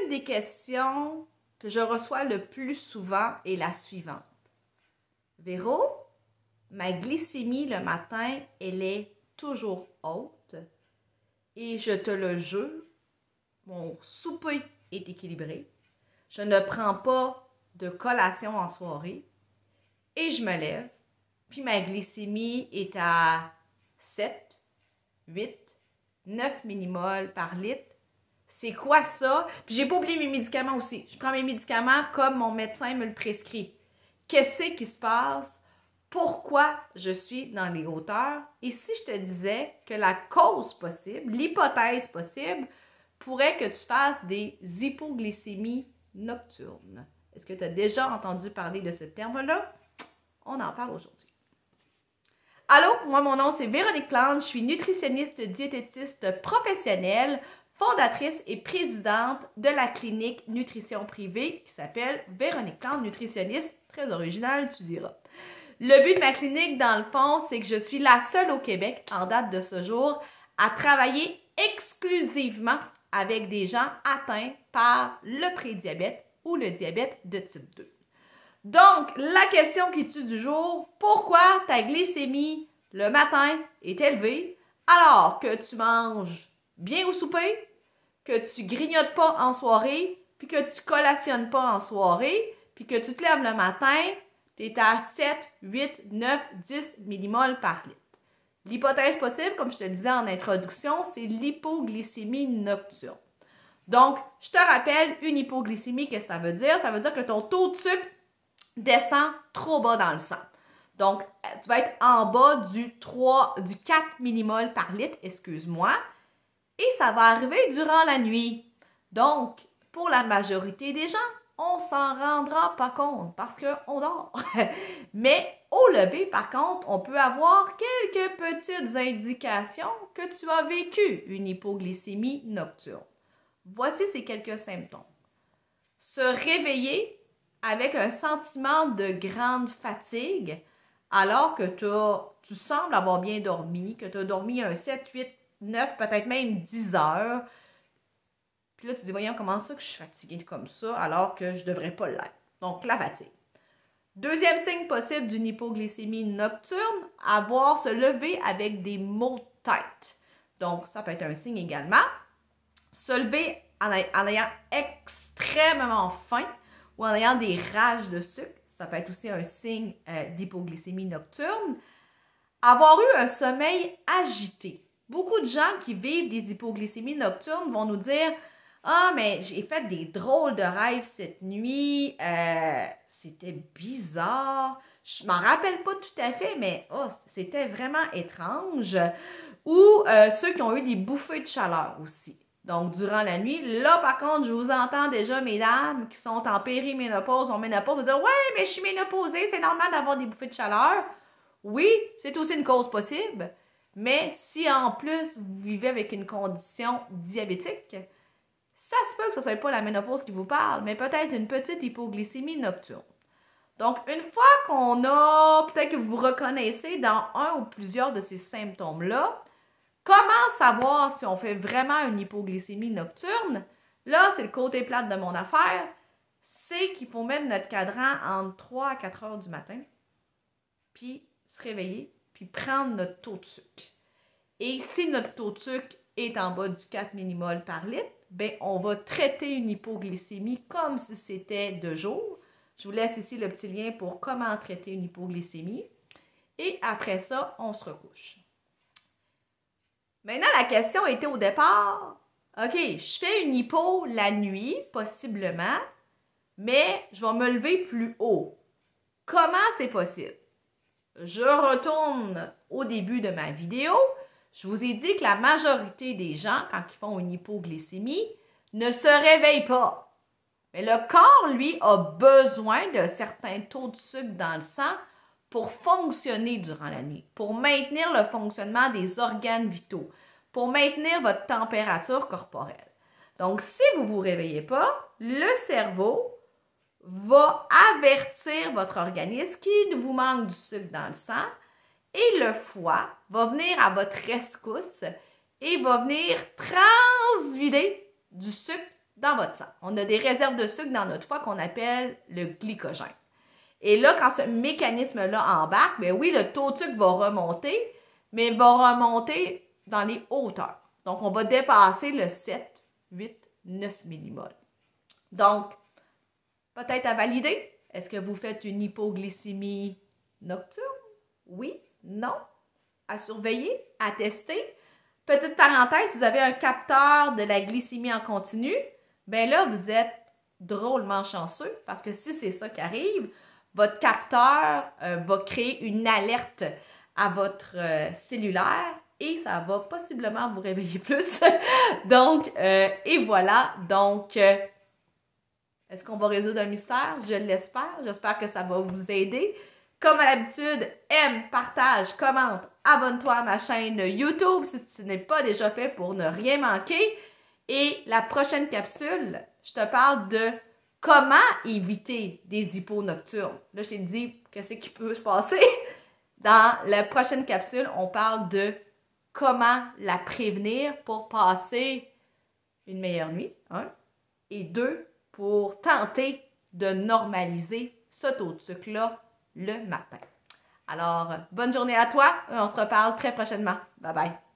Une des questions que je reçois le plus souvent est la suivante. Véro, ma glycémie le matin, elle est toujours haute et je te le jure, mon souper est équilibré. Je ne prends pas de collation en soirée et je me lève. Puis ma glycémie est à 7, 8, 9 millimoles par litre. C'est quoi ça? Puis j'ai pas oublié mes médicaments aussi. Je prends mes médicaments comme mon médecin me le prescrit. Qu'est-ce qui se passe? Pourquoi je suis dans les hauteurs? Et si je te disais que la cause possible, l'hypothèse possible, pourrait que tu fasses des hypoglycémies nocturnes. Est-ce que tu as déjà entendu parler de ce terme-là? On en parle aujourd'hui. Allô, moi mon nom c'est Véronique Plante, je suis nutritionniste diététiste professionnelle, fondatrice et présidente de la clinique nutrition privée qui s'appelle Véronique Plante Nutritionniste, très original tu diras. Le but de ma clinique dans le fond, c'est que je suis la seule au Québec en date de ce jour à travailler exclusivement avec des gens atteints par le prédiabète ou le diabète de type 2. Donc, la question qui tue du jour, pourquoi ta glycémie le matin est élevée alors que tu manges bien au souper, que tu grignotes pas en soirée, puis que tu collationnes pas en soirée, puis que tu te lèves le matin, tu es à 7, 8, 9, 10 millimoles par litre. L'hypothèse possible, comme je te disais en introduction, c'est l'hypoglycémie nocturne. Donc, je te rappelle, une hypoglycémie, qu'est-ce que ça veut dire? Ça veut dire que ton taux de sucre descend trop bas dans le sang. Donc, tu vas être en bas du 4 millimoles par litre, excuse-moi, et ça va arriver durant la nuit. Donc, pour la majorité des gens, on s'en rendra pas compte parce qu'on dort. Mais au lever, par contre, on peut avoir quelques petites indications que tu as vécu une hypoglycémie nocturne. Voici ces quelques symptômes. Se réveiller avec un sentiment de grande fatigue alors que tu sembles avoir bien dormi, que tu as dormi un 7, 8, 9, peut-être même 10 heures. Puis là, tu te dis, voyons, comment ça que je suis fatiguée comme ça alors que je ne devrais pas l'être. Donc, la fatigue. Deuxième signe possible d'une hypoglycémie nocturne, se lever avec des maux de tête. Donc, ça peut être un signe également. Se lever en ayant extrêmement faim ou en ayant des rages de sucre. Ça peut être aussi un signe d'hypoglycémie nocturne. Avoir eu un sommeil agité. Beaucoup de gens qui vivent des hypoglycémies nocturnes vont nous dire « Ah, mais j'ai fait des drôles de rêves cette nuit, c'était bizarre, je m'en rappelle pas tout à fait, mais c'était vraiment étrange. » Ou ceux qui ont eu des bouffées de chaleur aussi. Donc, durant la nuit, là, par contre, je vous entends déjà, mesdames, qui sont en périménopause, en ménopause, vous dire « Ouais, mais je suis ménopausée, c'est normal d'avoir des bouffées de chaleur. » Oui, c'est aussi une cause possible, mais si en plus vous vivez avec une condition diabétique, ça se peut que ce ne soit pas la ménopause qui vous parle, mais peut-être une petite hypoglycémie nocturne. Donc, une fois qu'on a, peut-être que vous vous reconnaissez dans un ou plusieurs de ces symptômes-là, comment savoir si on fait vraiment une hypoglycémie nocturne? Là, c'est le côté plate de mon affaire, c'est qu'il faut mettre notre cadran entre 3 à 4 heures du matin, puis se réveiller, puis prendre notre taux de sucre. Et si notre taux de sucre est en bas du 4 millimoles par litre, bien, on va traiter une hypoglycémie comme si c'était de jour. Je vous laisse ici le petit lien pour comment traiter une hypoglycémie. Et après ça, on se recouche. Maintenant, la question était au départ, OK, je fais une hypo la nuit, possiblement, mais je vais me lever plus haut. Comment c'est possible? Je retourne au début de ma vidéo. Je vous ai dit que la majorité des gens, quand ils font une hypoglycémie, ne se réveillent pas. Mais le corps, lui, a besoin de certains taux de sucre dans le sang pour fonctionner durant la nuit, pour maintenir le fonctionnement des organes vitaux, pour maintenir votre température corporelle. Donc, si vous ne vous réveillez pas, le cerveau va avertir votre organisme qu'il vous manque du sucre dans le sang et le foie va venir à votre rescousse et va venir transvider du sucre dans votre sang. On a des réserves de sucre dans notre foie qu'on appelle le glycogène. Et là, quand ce mécanisme-là embarque, bien oui, le taux de sucre va remonter, mais il va remonter dans les hauteurs. Donc, on va dépasser le 7, 8, 9 millimoles. Donc, peut-être à valider. Est-ce que vous faites une hypoglycémie nocturne? Oui? Non? À surveiller? À tester? Petite parenthèse, si vous avez un capteur de la glycémie en continu, bien là, vous êtes drôlement chanceux parce que si c'est ça qui arrive, votre capteur va créer une alerte à votre cellulaire et ça va possiblement vous réveiller plus. Donc, et voilà. Donc, est-ce qu'on va résoudre un mystère? Je l'espère. J'espère que ça va vous aider. Comme à l'habitude, aime, partage, commente, abonne-toi à ma chaîne YouTube si ce n'est pas déjà fait pour ne rien manquer. Et la prochaine capsule, je te parle de comment éviter des hypos nocturnes. Là, je t'ai dit qu'est-ce qui peut se passer. Dans la prochaine capsule, on parle de comment la prévenir pour passer une meilleure nuit, hein, et 2, pour tenter de normaliser ce taux de sucre-là le matin. Alors, bonne journée à toi. On se reparle très prochainement. Bye bye.